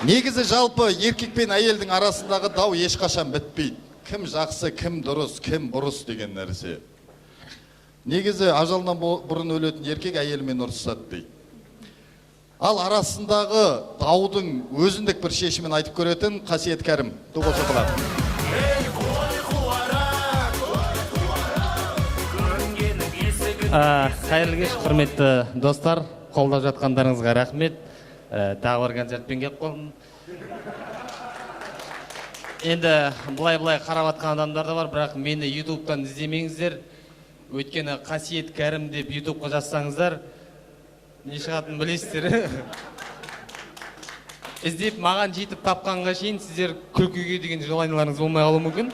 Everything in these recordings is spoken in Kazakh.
Негізі жалпы еркек пен әйелдің арасындағы дау ешқашан бітпейді. Кім жақсы, кім дұрыс, кім бұрыс деген нәрсе. Негізі ажалынан бұрын өлетін еркек әйелімен ұрсысады дейді. Ал арасындағы даудың өзіндік бір шешімін айтып көретін Қасиет Кәрім. Дуғыл соқылады. Қайырлы кеш, құрметті достар. Қолдап жатқандарыңызға рахмет. Тағы бір концертпен келіп қалдым. Енді бұлай қарап жатқан адамдар да бар, бірақ мені YouTube-тан іздемеңіздер. Өйткені Қасиет Кәрім деп YouTube-ға жазсаңыздар, не шығатынын білесіздер. Іздеп маған жетіп тапқанға шейін сіздер күлкіге деген желанияларыңыз болмай қалуы мүмкін.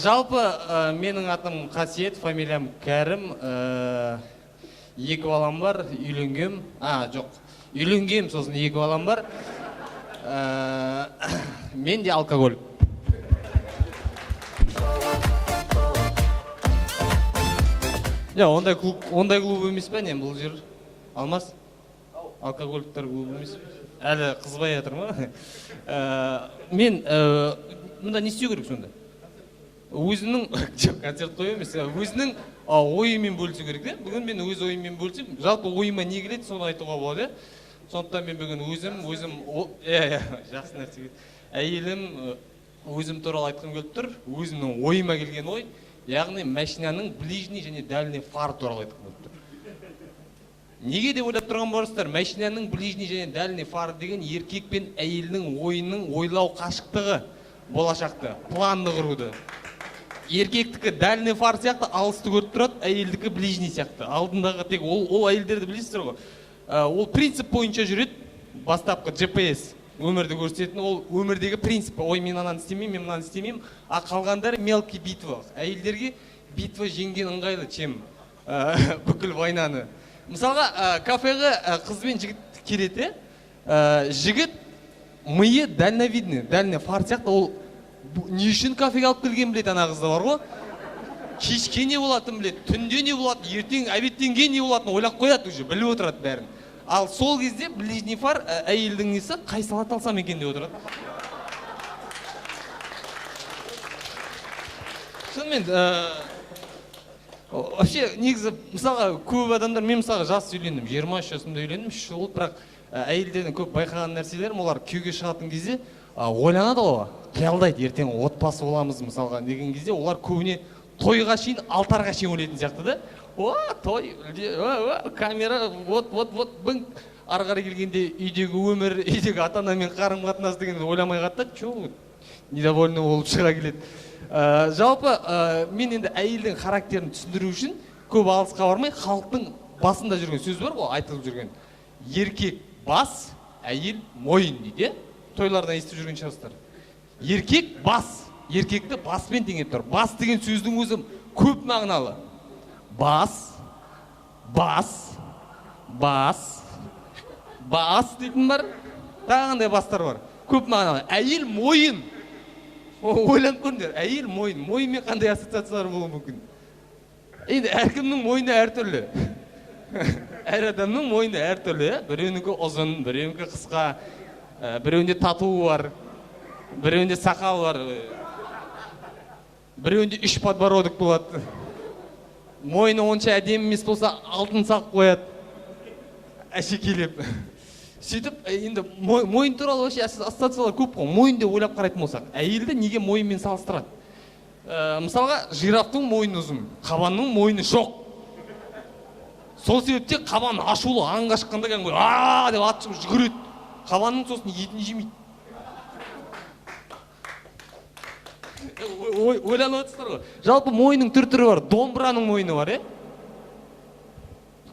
Жалпы менің атым Қасиет, фамилиям Кәрім. 2 балам бар, үйленгем. Жоқ, үйленгем, сосын 2 балам бар. Мен де алкоголь. Ондай клуб емес пе, не бұл жер? Алмас? Алкоголиктер клуб емес. Әлі қызбай жатыр ма? Мен, мұнда не істеу керек сонда? Өзінің, концерт қою емес, өзінің ойымен бөлісу керек. Бүгін мен өз ойымен бөлісем, жалпы ойыма не келеді, соны айтуға болады. Сондықтан мен бүгін өзім, жақсы нәрсе. Әйелім өзім туралы айтқым келіп тұр, өзімнің ойыма келген ой, яғни машинаның ближний және дальний фар туралы айтқым келіп тұр. Неге деп ойлап тұрған боларсыздар? Машинаның ближний және дальний фар деген еркек пен әйелінің ойының ойлау қашықтығы, болашақты, планды құруды. Еркектікі дальний фар сияқты алысты көріп тұрады, әйелдікі ближний сияқты. Алдындағы тек ол әйелдерді білесіздер ғой. Ол принцип бойынша жүреді, бастапқы GPS өмірді көрсететін, ол өмірдегі принцип. Ой, мен ананы істемеймін, мен мынаны істемеймін. Қалғандары мелкий битва. Әйелдерге битва жеңген ыңғайлы, чем бүкіл войнаны. Мысалға, кафеге қыз бен жігіт келеді, жігіт миы дальновидный, дальный фар сияқты, ол не үшін кафеге алып келген біледі, ана қызда бар ғой. Кешке не болатынын біледі, түнде не болады, ертең обедтен кейін не болатынын ойлап қояды, уже біліп отырады бәрін. Ал сол кезде ближний фар әйелдің несі қай салат алсам екен деп отырады. Шынымен, вообще негізі мысалға көп адамдар, мен мысалға жас үйлендім, 23 жасымда үйлендім, 3 жыл, бірақ әйелдердің көп байқаған нәрселерім, олар күйеуге шығатын кезде ойланады ғой, қиялдайды, ертең отбасы боламыз мысалға деген кезде, олар көбіне тойға шейін, алтарға шейін ойлайтын сияқты да. Той, камера, вот, бұң. Арғары келгенде үйдегі өмір, үйдегі ата-анамен қарым-қатынас деген ойламай қатты, недовольны болып шыға келеді. Жалпы, мен енді әйелдің характерін түсіндіру үшін көп алысқа бармай, халықтың басында жүрген сөз бар ғой, айтылып жүрген. Еркек бас, әйел мойын дейді. Тойлардан естіп жүрген шығарсыздар. Еркек бас, еркекті баспен теңеп тұр. Бас деген сөздің өзі көп мағыналы. Бас дейтін бар, тағандай бастар бар. Көп мағыналы. Әйел мойын. Ойланып көріңдер, әйел мойын. Мойынмен қандай ассоциациялар болуы мүмкін? Енді әркімнің мойны әртүрлі. Әр адамның мойны әртүрлі. Біреуінікі ұзын, біреуінікі қысқа, біреуінде татуы бар, біреуінде сақал бар, біреуінде 3 подбородок болады. Мойны онша әдемі емес болса, алтын сақ қояды, әшекелеп. Сөйтіп, енді мойын туралы ассоциациялар көп қой. Мойын деп ойлап қарайтын болсақ, әйелді неге мойынмен салыстырады? Мысалға, жирафтың мойны ұзын, қабанның мойны жоқ. Сол себепте қабан ашулы, аңға шыққанда деп ат шығып жүгіреді. Қабанның сосын етін жемейді. Ойланып отырсыздар ғой. Жалпы мойының түр-түрі бар. Домбыраның мойны бар,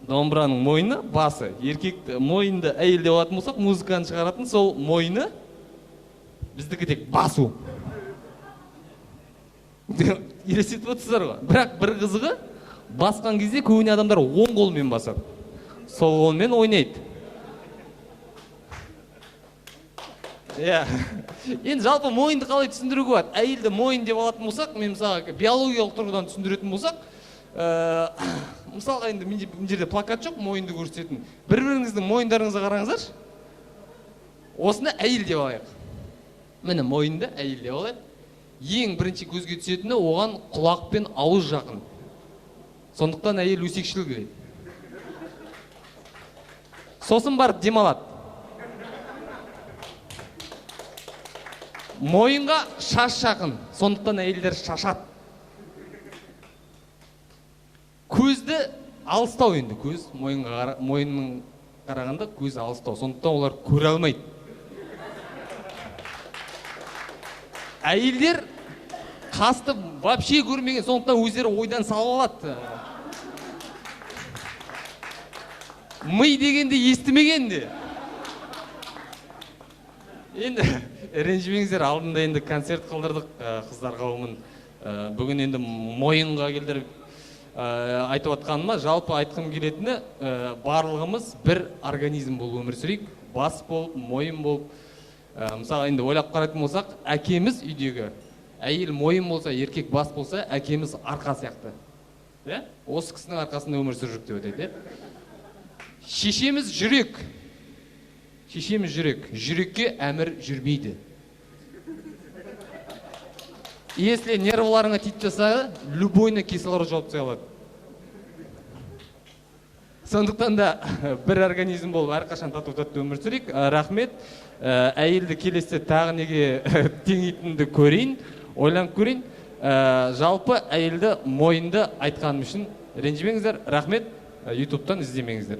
Домбыраның мойны, басы. Еркек мойынды әйел деп алатын болсақ, музыканы шығаратын сол мойны біздікі тек басу. Елестетіп отырсыздар ғой. Бірақ бір қызығы басқан кезде көбіне адамдар оң қолмен басады. Сол қолмен ойнайды. Енді жалпы мойынды қалай түсіндіруге болады? Әйелді мойын деп алатын болсақ, мен мысалы биологиялық тұрғыдан түсіндіретін болсақ, мысалға енді мына жерде плакат жоқ, мойынды көрсететін. Бір-біріңіздің мойындарыңызға қараңыздаршы. Осыны әйел деп алайық. Міне мойынды әйел деп алайық. Ең бірінші көзге түсетіні оған құлақ пен ауыз жақын. Сондықтан әйел өсекшіл келеді. Сосын барып демалады. Мойынға шаш жақын. Сондықтан әйелдер шашады. Көзді алыстау енді. Көз мойынның қарағанда көз алыстау. Сондықтан олар көре алмайды. Әйелдер қасты вообще көрмеген, сондықтан өздері ойдан салып алады. Ми дегенде естімегенде. Енді ренжімеңіздер, алдында енді концерт қылдырдық қыздар қауымын. Бүгін енді мойынға келдіріп айтып атқаныма, жалпы айтқым келетіні, барлығымыз бір организм болып өмір сүрейік, бас болып, мойын болып. Мысалы, енді ойлап қарайтын болсақ, әкеміз үйдегі әйел мойын болса, еркек бас болса, әкеміз арқа сияқты. Осы кісінің арқасында өмір сүріп деп өтеді. Шешеміз жүрек. Шешеміз жүрек. Жүрекке әмір жүрмейді. Если нервыларыңа тиіп жасағы, любойна кислород жауып тастай алады. Сондықтан да бір организм болып әрқашан тату-тәтті өмір сүрейік. Рахмет. Әйелді келесі тағы неге теңейтінді көрейін, ойланып көрейін. Жалпы әйелді мойынды айтқаным үшін ренжімеңіздер. Рахмет. YouTube'тан іздемеңіздер.